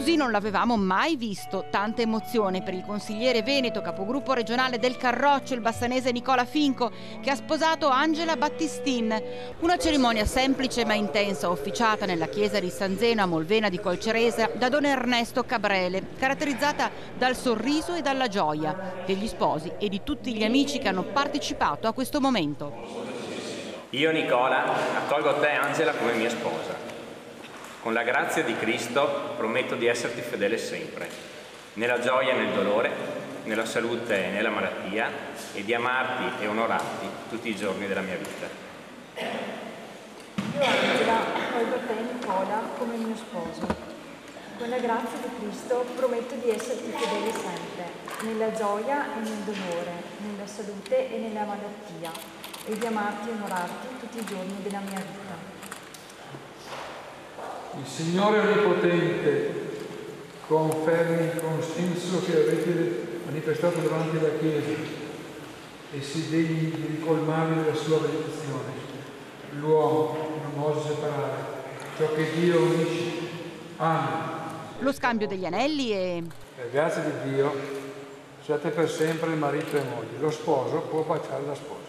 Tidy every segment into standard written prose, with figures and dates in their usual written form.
Così non l'avevamo mai visto. Tanta emozione per il consigliere veneto, capogruppo regionale del Carroccio, il bassanese Nicola Finco, che ha sposato Angela Battistin. Una cerimonia semplice ma intensa, officiata nella chiesa di San Zeno a Molvena di Colceresa da don Ernesto Cabrele, caratterizzata dal sorriso e dalla gioia degli sposi e di tutti gli amici che hanno partecipato a questo momento. Io, Nicola, accolgo te, Angela, come mia sposa. Con la grazia di Cristo prometto di esserti fedele sempre, nella gioia e nel dolore, nella salute e nella malattia, e di amarti e onorarti tutti i giorni della mia vita. Io, Angela, accolgo te, Nicola, come mio sposo. Con la grazia di Cristo prometto di esserti fedele sempre, nella gioia e nel dolore, nella salute e nella malattia, e di amarti e onorarti tutti i giorni della mia vita. Il Signore Onnipotente confermi il consenso che avete manifestato davanti alla Chiesa e si degni di ricolmarvi della sua benedizione. L'uomo non osa separare ciò che Dio unisce. Amen. Lo scambio degli anelli e... Per grazia di Dio siate per sempre marito e moglie. Lo sposo può baciare la sposa.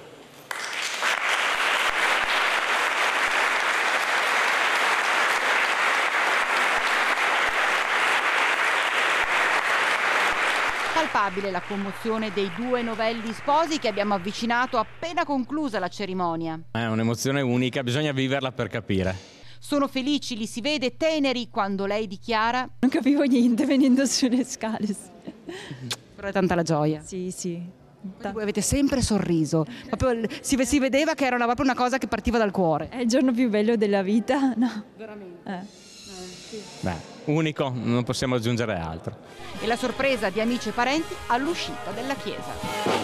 Palpabile la commozione dei due novelli sposi che abbiamo avvicinato appena conclusa la cerimonia. È un'emozione unica, bisogna viverla per capire. Sono felici, li si vede teneri quando lei dichiara: non capivo niente venendo sulle scale. però è tanta la gioia. Sì, sì. Voi avete sempre sorriso, proprio si vedeva che era proprio una cosa che partiva dal cuore. È il giorno più bello della vita, no? Veramente. Sì. Beh, unico, non possiamo aggiungere altro. E la sorpresa di amici e parenti all'uscita della chiesa.